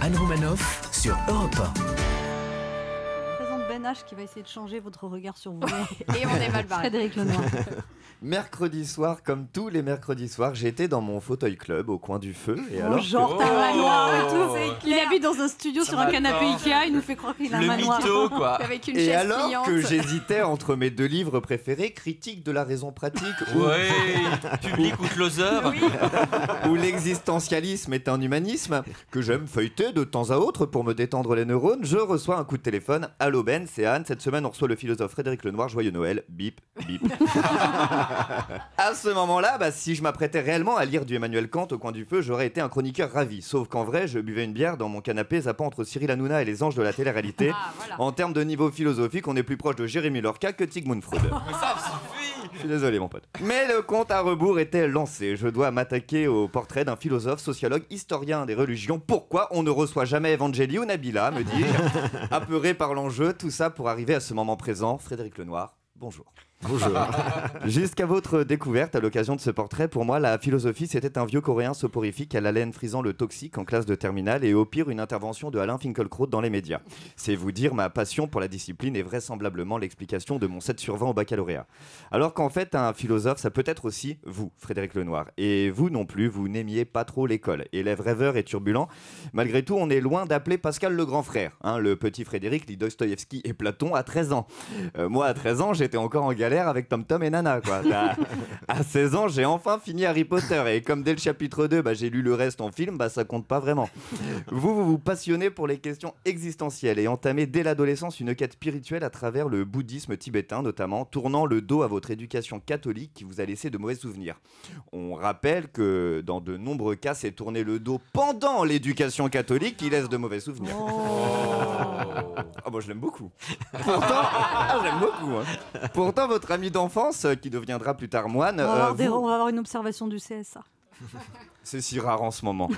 Anne Romanoff sur Europe 1. Ben H qui va essayer de changer votre regard sur vous. Et on est mal barré. Frédéric Lenoir. Mercredi soir, comme tous les mercredis soirs, j'étais dans mon fauteuil club au coin du feu. Et alors genre, t'as un manoir et tout. Il habite dans un studio sur un canapé Ikea, il nous fait croire qu'il a un manoir. Le mytho, quoi. Avec une Et chaise alors pliante. que j'hésitais entre mes deux livres préférés, Critique de la raison pratique Ouais, public ou closer. où l'existentialisme est un humanisme, que j'aime feuilleter de temps à autre pour me détendre les neurones, je reçois un coup de téléphone. Allô Ben, c'est Anne. Cette semaine, on reçoit le philosophe Frédéric Lenoir. Joyeux Noël. Bip, bip. À ce moment-là, si je m'apprêtais réellement à lire du Emmanuel Kant au coin du feu, j'aurais été un chroniqueur ravi. Sauf qu'en vrai, je buvais une bière dans mon canapé, zappant entre Cyril Hanouna et les anges de la télé-réalité. Ah, voilà. En termes de niveau philosophique, on est plus proche de Jérémy Lorca que de Sigmund Freud. Mais ça suffit. Je suis désolé, mon pote. Mais le compte à rebours était lancé. Je dois m'attaquer au portrait d'un philosophe, sociologue, historien des religions. Pourquoi on ne reçoit jamais Evangélie ou Nabila, me dis-je, apeuré par l'enjeu. Tout ça pour arriver à ce moment présent. Frédéric Lenoir, bonjour. Bonjour. Jusqu'à votre découverte à l'occasion de ce portrait, pour moi, la philosophie, c'était un vieux coréen soporifique à la laine frisant le toxique en classe de terminale et au pire, une intervention de Alain Finkielkraut dans les médias. C'est vous dire ma passion pour la discipline et vraisemblablement l'explication de mon 7 sur 20 au baccalauréat. Alors qu'en fait, un philosophe, ça peut être aussi vous, Frédéric Lenoir. Et vous non plus, vous n'aimiez pas trop l'école. Élève rêveur et turbulent, malgré tout, on est loin d'appeler Pascal le grand frère. Le petit Frédéric lit Dostoïevski et Platon à 13 ans. Moi, à 13 ans, j'étais encore en galère avec Tom Tom et Nana, quoi. À 16 ans, j'ai enfin fini Harry Potter et comme dès le chapitre 2, j'ai lu le reste en film, ça compte pas vraiment. Vous passionnez pour les questions existentielles et entamez dès l'adolescence une quête spirituelle à travers le bouddhisme tibétain notamment, tournant le dos à votre éducation catholique qui vous a laissé de mauvais souvenirs. On rappelle que dans de nombreux cas, c'est tourner le dos pendant l'éducation catholique qui laisse de mauvais souvenirs. Ah moi je l'aime beaucoup. Pourtant, j'aime beaucoup. Pourtant, votre ami d'enfance, qui deviendra plus tard moine... On va avoir une observation du CSA. C'est si rare en ce moment.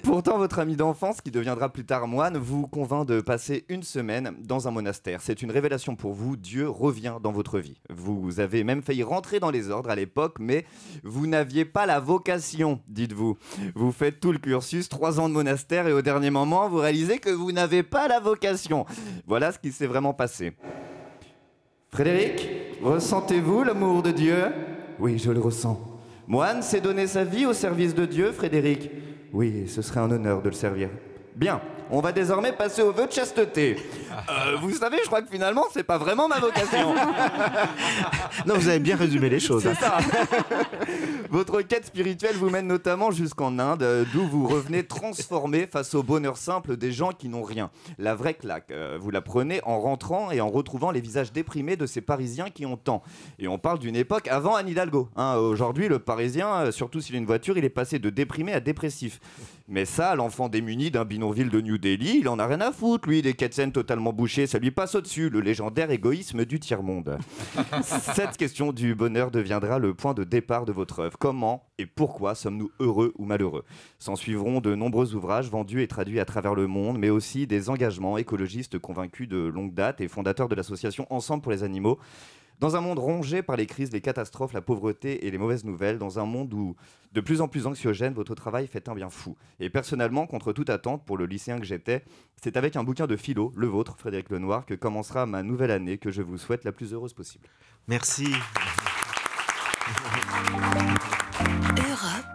Pourtant, votre ami d'enfance, qui deviendra plus tard moine, vous convainc de passer une semaine dans un monastère. C'est une révélation pour vous, Dieu revient dans votre vie. Vous avez même failli rentrer dans les ordres à l'époque, mais vous n'aviez pas la vocation, dites-vous. Vous faites tout le cursus, 3 ans de monastère, et au dernier moment, vous réalisez que vous n'avez pas la vocation. Voilà ce qui s'est vraiment passé. Frédéric, ressentez-vous l'amour de Dieu ? Oui, je le ressens. Moine, c'est donner sa vie au service de Dieu, Frédéric ? Oui, ce serait un honneur de le servir. Bien, on va désormais passer au vœu de chasteté. Vous savez, je crois que finalement, c'est pas vraiment ma vocation. Non, vous avez bien résumé les choses. C'est ça. Votre quête spirituelle vous mène notamment jusqu'en Inde, d'où vous revenez transformé face au bonheur simple des gens qui n'ont rien. La vraie claque, vous la prenez en rentrant et en retrouvant les visages déprimés de ces Parisiens qui ont tant. Et on parle d'une époque avant Anne Hidalgo. Aujourd'hui, le Parisien, surtout s'il a une voiture, il est passé de déprimé à dépressif. Mais ça, l'enfant démuni d'un bidonville de New Delhi, il en a rien à foutre, lui, des quêtes totalement bouchées, ça lui passe au-dessus, le légendaire égoïsme du tiers-monde. Cette question du bonheur deviendra le point de départ de votre œuvre. Comment et pourquoi sommes-nous heureux ou malheureux ? S'en suivront de nombreux ouvrages vendus et traduits à travers le monde, mais aussi des engagements écologistes convaincus de longue date et fondateurs de l'association Ensemble pour les animaux. Dans un monde rongé par les crises, les catastrophes, la pauvreté et les mauvaises nouvelles, dans un monde où de plus en plus anxiogène, votre travail fait un bien fou. Et personnellement, contre toute attente, pour le lycéen que j'étais, c'est avec un bouquin de philo, le vôtre, Frédéric Lenoir, que commencera ma nouvelle année, que je vous souhaite la plus heureuse possible. Merci. Europe